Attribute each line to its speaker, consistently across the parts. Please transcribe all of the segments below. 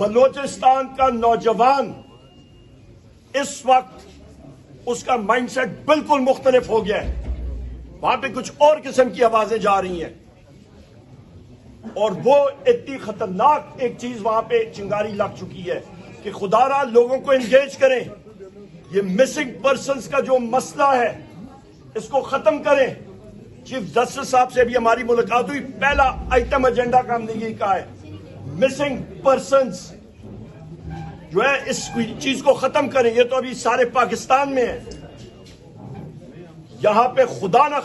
Speaker 1: बलोचिस्तान का नौजवान इस वक्त उसका माइंडसेट बिल्कुल मुख्तलिफ हो गया है। वहां पे कुछ और किस्म की आवाजें जा रही हैं और वो इतनी खतरनाक एक चीज वहां पे चिंगारी लग चुकी है कि खुदारा लोगों को एंगेज करें। ये मिसिंग पर्संस का जो मसला है इसको खत्म करें। चीफ जस्टिस साहब से भी हमारी मुलाकात हुई, पहला आइटम एजेंडा का हमने यही कहा है, मिसिंग पर्संस जो है इस चीज को खत्म करें। ये तो अभी सारे पाकिस्तान में है। यहां पे खुदा ना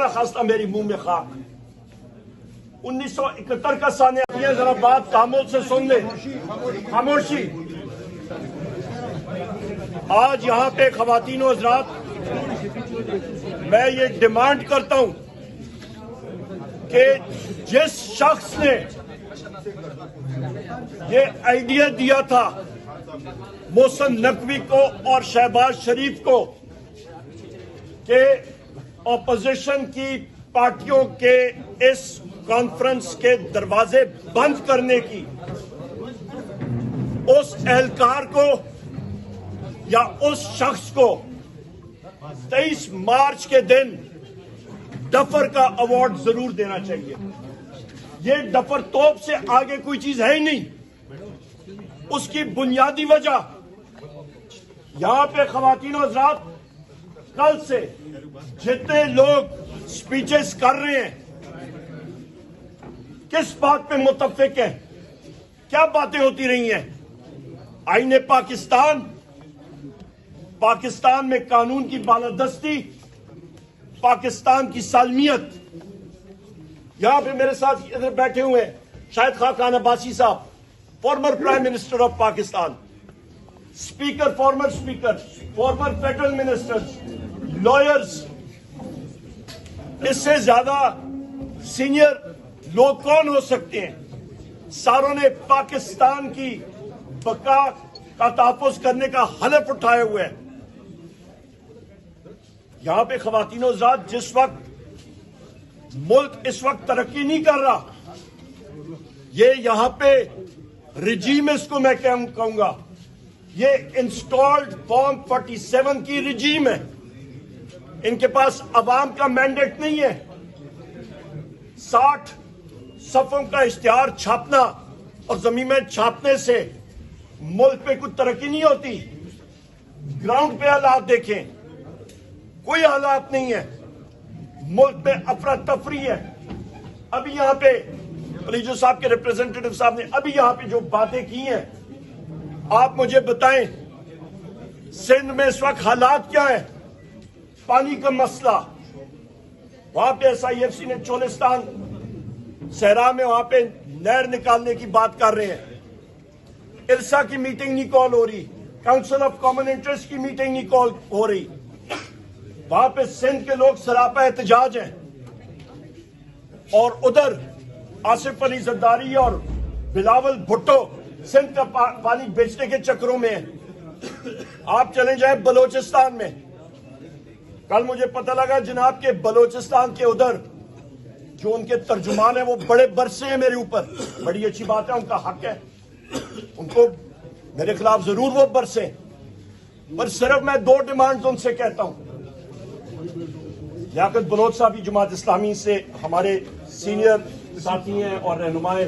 Speaker 1: खास्ता मेरी मुंह में खाक। 1971 का साने आती है, जरा बात खामोश से सुन ले, खामोशी। आज यहां पे ख्वातीनो हज़रात मैं ये डिमांड करता हूं कि जिस शख्स ने ये आइडिया दिया था मोहसिन नकवी को और शहबाज शरीफ को कि ऑपोजिशन की पार्टियों के इस कॉन्फ्रेंस के दरवाजे बंद करने की, उस एहलकार को या उस शख्स को 23 मार्च के दिन डफर का अवार्ड जरूर देना चाहिए। ये डफर तोप से आगे कोई चीज है ही नहीं। उसकी बुनियादी वजह यहां पे ख्वातीनो हज़रात कल से जितने लोग स्पीचेस कर रहे हैं किस बात पे मुत्तफिक है, क्या बातें होती रही हैं? आईने पाकिस्तान में कानून की बालादस्ती, पाकिस्तान की सालमियत। यहां पे मेरे साथ इधर बैठे हुए हैं शाहिद खान अब्बासी साहब, former prime minister of Pakistan, speaker, farmer federal ministers, lawyers. इससे ज्यादा सीनियर लोग कौन हो सकते हैं? सारों ने पाकिस्तान की बका का तहफ़्फ़ुज़ करने का हलफ उठाए हुए हैं। यहां पे ख्वातीनो हज़रात, जिस वक्त मुल्क इस वक्त तरक्की नहीं कर रहा, ये यहां पे रिजीम, इसको मैं कहूंगा, ये इंस्टॉल्ड फॉर्म 47 की रिजीम है। इनके पास अवाम का मैंडेट नहीं है। 60 सफ़ों का इश्तिहार छापना और जमीन में छापने से मुल्क पे कुछ तरक्की नहीं होती। ग्राउंड पे हालात देखें, कोई हालात नहीं है। मुल्क पे अफरा तफरी है। अभी यहां पे जो साहब के रिप्रेजेंटेटिव साहब ने अभी यहां पे जो बातें की हैं, आप मुझे बताएं सिंध में इस वक्त हालात क्या है? पानी का मसला, वहां पे SIFC ने चोलिस्तान सहरा में वहां पे नहर निकालने की बात कर रहे हैं। इल्सा की मीटिंग नहीं कॉल हो रही, काउंसिल ऑफ कॉमन इंटरेस्ट की मीटिंग नहीं कॉल हो रही। वहां पे सिंध के लोग सरापा एहतजाज हैं और उधर आसिफ अली जरदारी और बिलावल भुट्टो सिंध का पानी बेचने के चक्रों में हैं। आप चले जाए बलोचिस्तान में, कल मुझे पता लगा जनाब के बलोचिस्तान के उधर जो उनके तर्जुमान है वो बड़े बरसे हैं मेरे ऊपर। बड़ी अच्छी बात है, उनका हक है, उनको मेरे खिलाफ जरूर वो बरसे, पर सिर्फ मैं 2 डिमांड्स उनसे कहता हूं। लियाकत बलोच साहब जमात इस्लामी से हमारे सीनियर साथी हैं और रहनुमाए।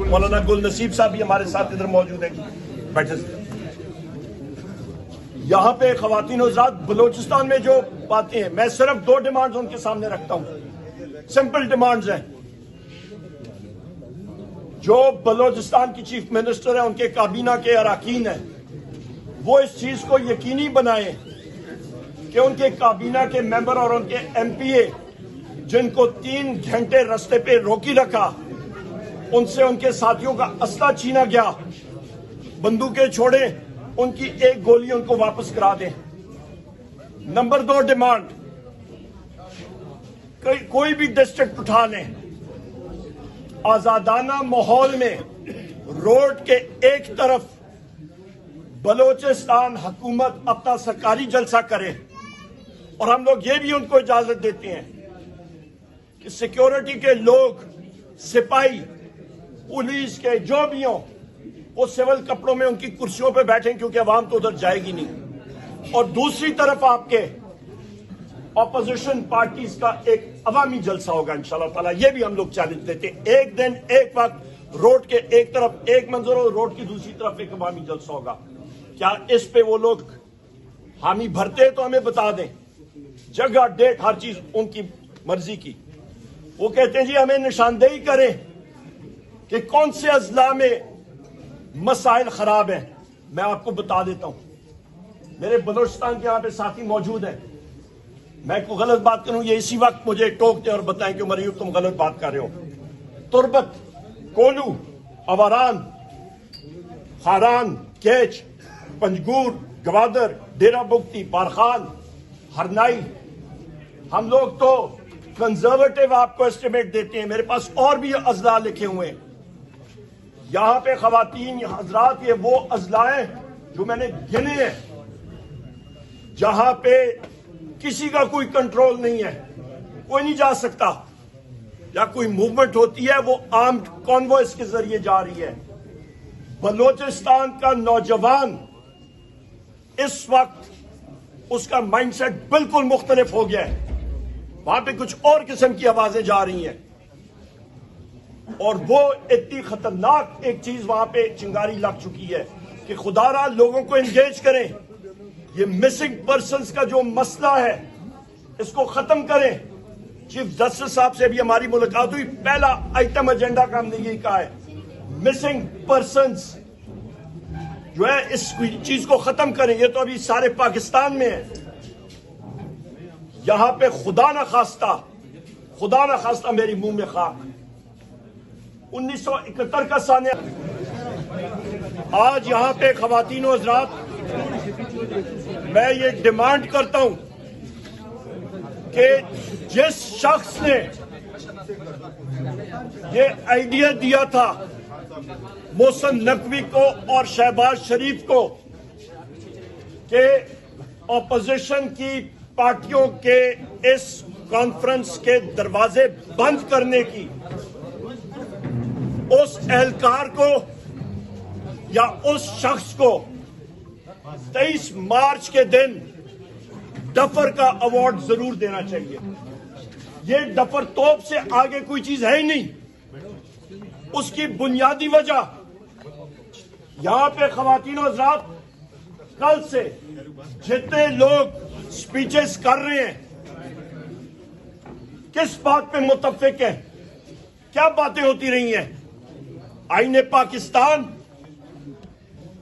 Speaker 1: मौलाना गुल नसीब साहब भी हमारे साथ इधर मौजूद हैं, बैठे। यहां पे ख्वातीनो हज़रात बलोचिस्तान में जो बातें हैं, मैं सिर्फ 2 डिमांड्स उनके सामने रखता हूं। सिंपल डिमांड्स हैं। जो बलोचिस्तान की चीफ मिनिस्टर है, उनके काबीना के अरकान हैं, वो इस चीज को यकीनी बनाए कि उनके काबीना के मेंबर और उनके MPA जिनको 3 घंटे रास्ते पे रोकी रखा, उनसे उनके साथियों का असला छीना गया, बंदूकें छोड़े, उनकी 1 गोली उनको वापस करा दें। नंबर 2 डिमांड, कोई भी डिस्ट्रिक्ट उठा लें, आजादाना माहौल में रोड के एक तरफ बलोचिस्तान हुकूमत अपना सरकारी जलसा करे, और हम लोग ये भी उनको इजाजत देते हैं कि सिक्योरिटी के लोग, सिपाही, पुलिस के जो भी हों, वो सिविल कपड़ों में उनकी कुर्सियों पे बैठे, क्योंकि अवाम तो उधर जाएगी नहीं। और दूसरी तरफ आपके ऑपोजिशन पार्टीज का एक अवामी जलसा होगा इंशाल्लाह ताला, ये भी हम लोग चैलेंज देते हैं। एक दिन एक वक्त रोड के एक तरफ एक मंजर और रोड की दूसरी तरफ एक अवामी जलसा होगा। क्या इस पे वो लोग हामी भरते तो हमें बता दें, जगह, डेट, हर चीज उनकी मर्जी की। वो कहते हैं जी हमें निशानदेही करें कि कौन से अजला में मसाइल खराब हैं। मैं आपको बता देता हूं, मेरे बलोचिस्तान के यहां पे साथी मौजूद हैं, मैं कोई गलत बात करूं ये इसी वक्त मुझे टोक दें और बताएं कि उमर अयूब तुम गलत बात कर रहे हो। तुरबत, कोलू, अवारान, खारान, केच, पंजगूर, गवादर, डेरा बुगती, बारखान, हरनाई, हम लोग तो कंजर्वेटिव आपको एस्टिमेट देते हैं। मेरे पास और भी अजला लिखे हुए हैं यहां पे। खवातीन हजरात, ये वो अजलाएं जो मैंने गिने हैं जहां पे किसी का कोई कंट्रोल नहीं है, कोई नहीं जा सकता, या कोई मूवमेंट होती है वो आर्म्ड कॉन्वॉयस के जरिए जा रही है। बलोचिस्तान का नौजवान इस वक्त उसका माइंडसेट बिल्कुल मुख्तलिफ हो गया है। वहां पे कुछ और किस्म की आवाजें जा रही हैं और वो इतनी खतरनाक एक चीज वहां पे चिंगारी लग चुकी है कि खुदारा लोगों को एंगेज करें। ये मिसिंग पर्संस का जो मसला है इसको खत्म करें। चीफ जस्टिस साहब से भी हमारी मुलाकात हुई, पहला आइटम एजेंडा का हमने यही कहा है, मिसिंग पर्संस जो है इस चीज को खत्म करें। ये तो अभी सारे पाकिस्तान में है। यहां पे खुदा ना खास्ता मेरी मुंह में खाक, 1971 का साने। आज यहां पे खवातीन और हज़रात, मैं ये डिमांड करता हूं कि जिस शख्स ने ये आइडिया दिया था मोहसिन नकवी को और शहबाज शरीफ को कि ऑपोजिशन की पार्टियों के इस कॉन्फ्रेंस के दरवाजे बंद करने की, उस एहलकार को या उस शख्स को 23 मार्च के दिन डफर का अवार्ड जरूर देना चाहिए। ये डफर तोप से आगे कोई चीज है ही नहीं। उसकी बुनियादी वजह यहां पे खवातीन और हज़रात, कल से जितने लोग स्पीचेस कर रहे हैं किस बात पे मुत्तफिक हैं, क्या बातें होती रही हैं? आईने पाकिस्तान,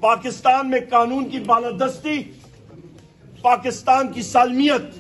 Speaker 1: पाकिस्तान में कानून की बालादस्ती, पाकिस्तान की सालमियत,